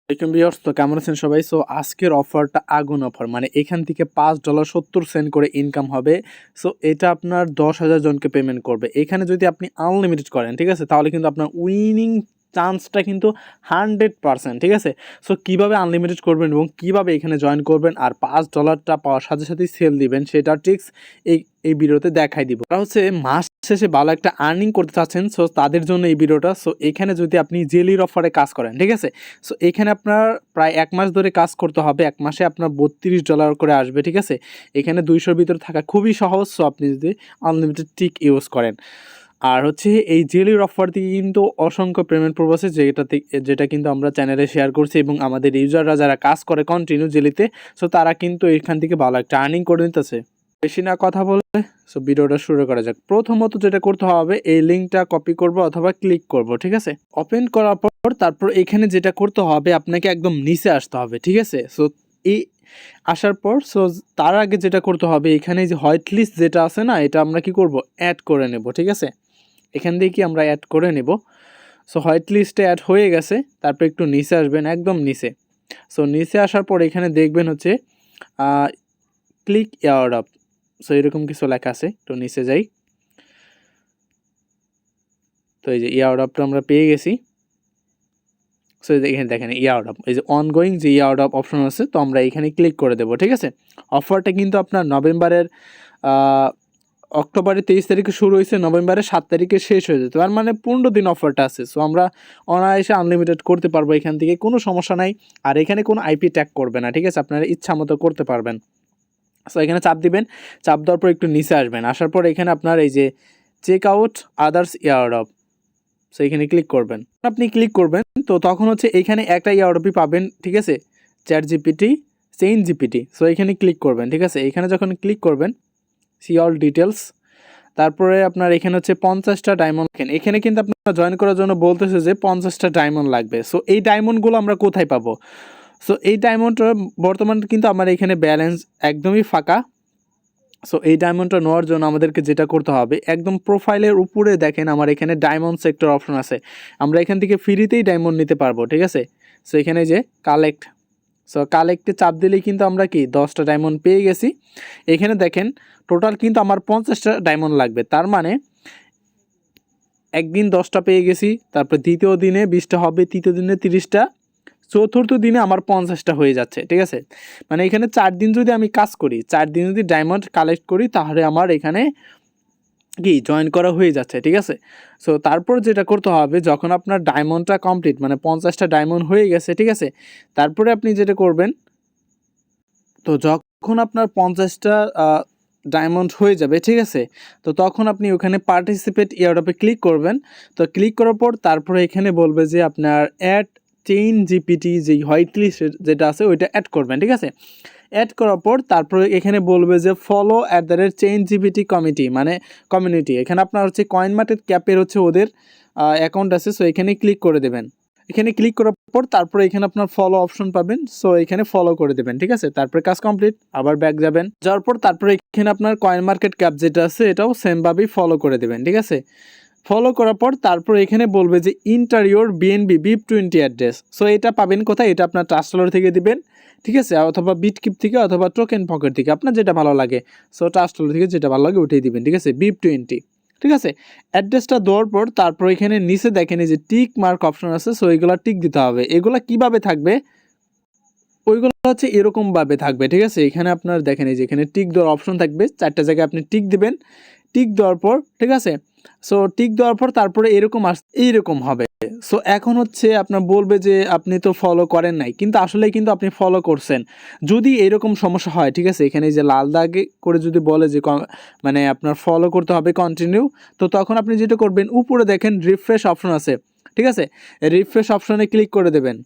Welcome viewers, তো কেমন আছেন সবাই? সো আজকের অফারটা আগুন অফার, মানে এখান থেকে $5.70 করে ইনকাম হবে। সো এটা আপনার 10,000 জনকে পেমেন্ট করবে। এখানে যদি আপনি আনলিমিটেড করেন, ঠিক আছে, তাহলে কিন্তু আপনার উইনিং চান্সটা কিন্তু 100%, ঠিক আছে। সো কীভাবে আনলিমিটেড করবেন এবং কীভাবে এখানে জয়েন করবেন আর $5টা পাওয়ার সাথে সাথেই সেল দিবেন, সেটা ট্রিক্স এই ভিডিওতে দেখাই দিব। ওরা হচ্ছে মাস শেষে ভালো একটা আর্নিং করতে চাচ্ছেন, সো তাদের জন্য এই ভিডিওটা। সো এখানে যদি আপনি জেলির অফারে কাজ করেন, ঠিক আছে, সো এখানে আপনার প্রায় 1 মাস ধরে কাজ করতে হবে। 1 মাসে আপনার $32 করে আসবে, ঠিক আছে। এখানে 200-র ভিতরে থাকা খুবই সহজ। সো আপনি যদি আনলিমিটেড টিক ইউজ করেন, আর হচ্ছে এই জেলির অফার থেকে কিন্তু অসংখ্য পেমেন্ট প্রুফ আছে, যেটা কিন্তু আমরা চ্যানেলে শেয়ার করছি এবং আমাদের ইউজাররা যারা কাজ করে কন্টিনিউ জেলিতে, সো তারা কিন্তু এখান থেকে ভালো একটা আর্নিং করে নিতেছে। বেশি না কথা বলে সো ভিডিওটা শুরু করা যাক। প্রথমত যেটা করতে হবে, এই লিঙ্কটা কপি করব অথবা ক্লিক করব, ঠিক আছে। ওপেন করার পর তারপর এখানে যেটা করতে হবে, আপনাকে একদম নিচে আসতে হবে, ঠিক আছে। সো এই আসার পর সো তার আগে যেটা করতে হবে, এখানে যে হোয়াইট লিস্ট যেটা আছে না, এটা আমরা কি করব, অ্যাড করে নেব, ঠিক আছে। এখান দিয়ে কি আমরা অ্যাড করে নেব। সো হোয়াইট লিস্টে অ্যাড হয়ে গেছে। তারপর একটু নিচে আসবেন, একদম নিচে। সো নিচে আসার পর এখানে দেখবেন হচ্ছে ক্লিক এয়ারড্রপ। সো এরকম কিছু লেখা আছে, একটু নিচে যাই। তো এই যে এয়ারড্রপটা আমরা পেয়ে গেছি। সো এখানে দেখেন এয়ারড্রপ, এই যে অনগোয়িং যে এয়ারড্রপ অপশন আছে, তো আমরা এখানে ক্লিক করে দেবো, ঠিক আছে। অফারটা কিন্তু আপনার অক্টোবরের 23 তারিখে শুরু হয়েছে, নভেম্বরের 7 তারিখে শেষ হয়ে যেত। তার মানে 15 দিন অফারটা আছে। সো আমরা অনায়াসে আনলিমিটেড করতে পারবো এখান থেকে, কোনো সমস্যা নাই। আর এখানে কোনো আইপি ট্যাগ করবে না, ঠিক আছে, আপনারা ইচ্ছা মতো করতে পারবেন। সো এখানে চাপ দিবেন, চাপ দেওয়ার পর একটু নিচে আসবেন। আসার পর এখানে আপনার এই যে check out others airdrop, so এখানে ক্লিক করবেন। আপনি ক্লিক করবেন তো তখন হচ্ছে এখানে একটা এয়ারড্রপই পাবেন, ঠিক আছে, chat GPT, chain GPT. So এখানে ক্লিক করবেন, ঠিক আছে। এখানে যখন ক্লিক করবেন, সি অল ডিটেলস, তারপরে আপনার এখানে হচ্ছে 50টা ডায়মন্ড। এখানে কিন্তু আপনার জয়েন করার জন্য বলতেছে যে 50টা ডায়মন্ড লাগবে। সো এই ডায়মন্ডগুলো আমরা কোথায় পাবো? সো এই ডায়মন্ডটা বর্তমানে কিন্তু আমার এখানে ব্যালেন্স একদমই ফাঁকা। সো এই ডায়মন্ডটা নেওয়ার জন্য আমাদেরকে যেটা করতে হবে, একদম প্রোফাইলের উপরে দেখেন আমার এখানে ডায়মন্ড সেক্টর অপশন আছে। আমরা এখান থেকে ফ্রিতেই ডায়মন্ড নিতে পারবো, ঠিক আছে। সো এখানে যে কালেক্ট, সো কালেক্টে চাপ দিলেই কিন্তু আমরা কি 10টা ডায়মন্ড পেয়ে গেছি। এখানে দেখেন টোটাল কিন্তু আমার 50টা ডায়মন্ড লাগবে। তার মানে একদিন 10টা পেয়ে গেছি, তারপর দ্বিতীয় দিনে 20টা হবে, তৃতীয় দিনে 30টা, চতুর্থ দিনে আমার 50টা হয়ে যাচ্ছে, ঠিক আছে। মানে এখানে 4 দিন যদি আমি কাজ করি, 4 দিন যদি ডায়মন্ড কালেক্ট করি, তাহলে আমার এখানে কি জয়েন করা হয়ে যাচ্ছে, ঠিক আছে। সো তারপর যেটা করতে হবে, যখন আপনার ডায়মন্ডটা কমপ্লিট, মানে 50টা ডায়মন্ড হয়ে গেছে, ঠিক আছে, তারপরে আপনি যেটা করবেন, তো যখন আপনার 50টা ডায়মন্ড হয়ে যাবে, ঠিক আছে, তো তখন আপনি ওখানে পার্টিসিপেট এয়ারড্রপে ক্লিক করবেন। তো ক্লিক করার পর তারপরে এখানে বলবে যে আপনার অ্যাড চেইন জিপিটি যেই হোয়াইট লিস্ট যেটা আছে ওইটা অ্যাড করবেন, ঠিক আছে। অ্যাড করার পর তারপরে এখানে বলবে যে ফলো @চেইন জিপিটি কমিউনিটি। এখানে আপনার হচ্ছে CoinMarketCap-এর হচ্ছে ওদের অ্যাকাউন্ট আছে। সো এখানে ক্লিক করে দেবেন। এখানে ক্লিক করার পর তারপরে এখানে আপনার ফলো অপশন পাবেন। সো এখানে ফলো করে দেবেন, ঠিক আছে। তারপরে কাজ কমপ্লিট, আবার ব্যাক যাবেন। যাওয়ার পর তারপরে এখানে আপনার CoinMarketCap যেটা আছে এটাও সেমভাবেই ফলো করে দেবেন, ঠিক আছে। ফলো করার পর তারপর এখানে বলবে যে interior BNB BIP20 address. So এটা পাবেন কোথায়? এটা আপনার ট্রাস্টওয়ালেট থেকে দিবেন, ঠিক আছে, অথবা বিটকিপ থেকে অথবা টোকেন পকেট থেকে, আপনার যেটা ভালো লাগে। সো ট্রাস্টওয়ালেট থেকে যেটা ভালো লাগে ওটাই দিবেন, ঠিক আছে, BIP20, ঠিক আছে। অ্যাড্রেসটা দেওয়ার পর তারপর এখানে নিচে দেখেন এই যে টিক মার্ক অপশন আছে। সো এগুলো টিক দিতে হবে। এগুলা কিভাবে থাকবে? ওইগুলো হচ্ছে এরকমভাবে থাকবে, ঠিক আছে। এখানে আপনার দেখেন এই যে এখানে টিক দেওয়ার অপশন থাকবে, 4টা জায়গায় আপনি টিক দিবেন। টিক দেওয়ার পর, ঠিক আছে, সো টিক দেওয়ার পর তারপরে এইরকম হবে। সো এখন হচ্ছে আপনার বলবে যে আপনি তো ফলো করেন নাই, কিন্তু আসলেই কিন্তু আপনি ফলো করছেন। যদি এরকম সমস্যা হয়, ঠিক আছে, এখানে যে লাল দাগে করে যদি বলে যে মানে আপনার ফলো করতে হবে কন্টিনিউ, তো তখন আপনি যেটা করবেন, উপরে দেখেন রিফ্রেশ অপশন আছে, ঠিক আছে, রিফ্রেশ অপশনে ক্লিক করে দেবেন।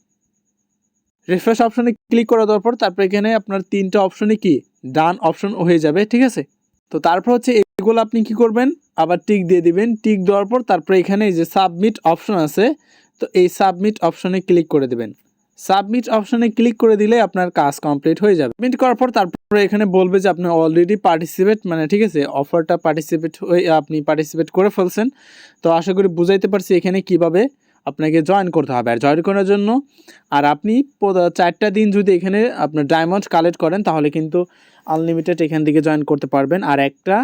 রিফ্রেশ অপশনে ক্লিক করে দেওয়ার পর তারপর এখানে আপনার 3টা অপশনে কি ডান অপশন হয়ে যাবে, ঠিক আছে। তো তারপর হচ্ছে এগুলো আপনি কি করবেন, আবার টিক দিয়ে দিবেন। টিক দেওয়ার পর তারপরে এখানে যে সাবমিট অপশন আছে, তো এই সাবমিট অপশনে ক্লিক করে দেবেন। সাবমিট অপশনে ক্লিক করে দিলে আপনার কাজ কমপ্লিট হয়ে যাবে। সাবমিট করার পর তারপরে এখানে বলবে যে আপনি অলরেডি পার্টিসিপেট, মানে ঠিক আছে, অফারটা আপনি পার্টিসিপেট করে ফেলছেন। তো আশা করি বুঝাইতে পারছি এখানে কিভাবে আপনাকে জয়েন করতে হবে। আর জয়েন করার জন্য আর আপনি 4টা দিন যদি এখানে আপনার ডায়মন্ড কালেক্ট করেন তাহলে কিন্তু আনলিমিটেড এখান থেকে জয়েন করতে পারবেন। আর একটা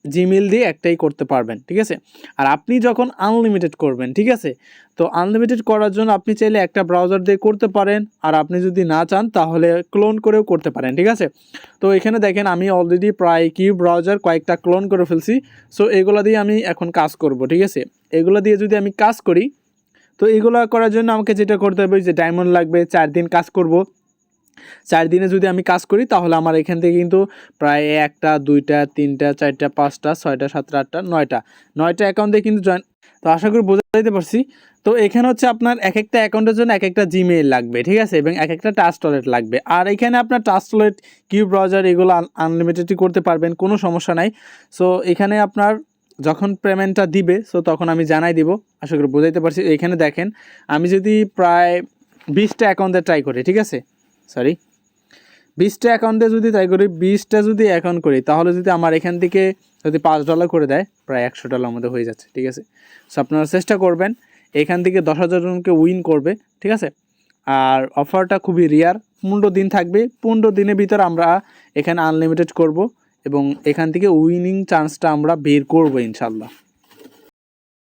জিমেল দিয়ে একটাই করতে পারবেন, ঠিক আছে। আর আপনি যখন আনলিমিটেড করবেন, ঠিক আছে, তো আনলিমিটেড করার জন্য আপনি চাইলে একটা ব্রাউজার দিয়ে করতে পারেন, আর আপনি যদি না চান তাহলে ক্লোন করেও করতে পারেন, ঠিক আছে। তো এখানে দেখেন আমি অলরেডি প্রায় ব্রাউজার কয়েকটা ক্লোন করে ফেলছি। সো এগুলো দিয়ে আমি এখন কাজ করব, ঠিক আছে। এগুলো দিয়ে যদি আমি কাজ করি, তো এগুলো করার জন্য আমাকে যেটা করতে হবে যে ডায়মন্ড লাগবে, 4 দিন কাজ করব। 4 দিনে যদি আমি কাজ করি তাহলে আমার এখান থেকে কিন্তু প্রায় 1টা 2টা 3টা 4টা 5টা 6টা 7টা 8টা 9টা অ্যাকাউন্টে কিন্তু জয়েন। তো আশা করি বোঝাতে পারছি। তো এখানে হচ্ছে আপনার এক একটা অ্যাকাউন্টের জন্য এক একটা জিমেইল লাগবে, ঠিক আছে, এবং এক একটা টাস্ক ওয়ালেট লাগবে। আর এখানে আপনার টাস্ক ওয়ালেট, ব্রাউজার এগুলো আনলিমিটেডই করতে পারবেন, কোনো সমস্যা নাই। সো এখানে আপনার যখন পেমেন্টটা দিবে সো তখন আমি জানাই দিব। আশা করি বোঝাইতে পারছি। এখানে দেখেন আমি যদি প্রায় 20টা অ্যাকাউন্টে ট্রাই করি, ঠিক আছে, সরি 20টা অ্যাকাউন্টে যদি ট্রাই করি, 20টা যদি অ্যাকাউন্ট করি তাহলে যদি আমার এখান থেকে যদি $5 করে দেয়, প্রায় $100 মধ্যে হয়ে যাচ্ছে, ঠিক আছে। সো আপনারা চেষ্টা করবেন এখান থেকে 10,000 জনকে উইন করবে, ঠিক আছে। আর অফারটা খুবই রেয়ার, 15 দিন থাকবে। 15 দিনের ভিতর আমরা এখানে আনলিমিটেড করব এবং এখান থেকে উইনিং চান্সটা আমরা বের করবো ইনশাল্লাহ।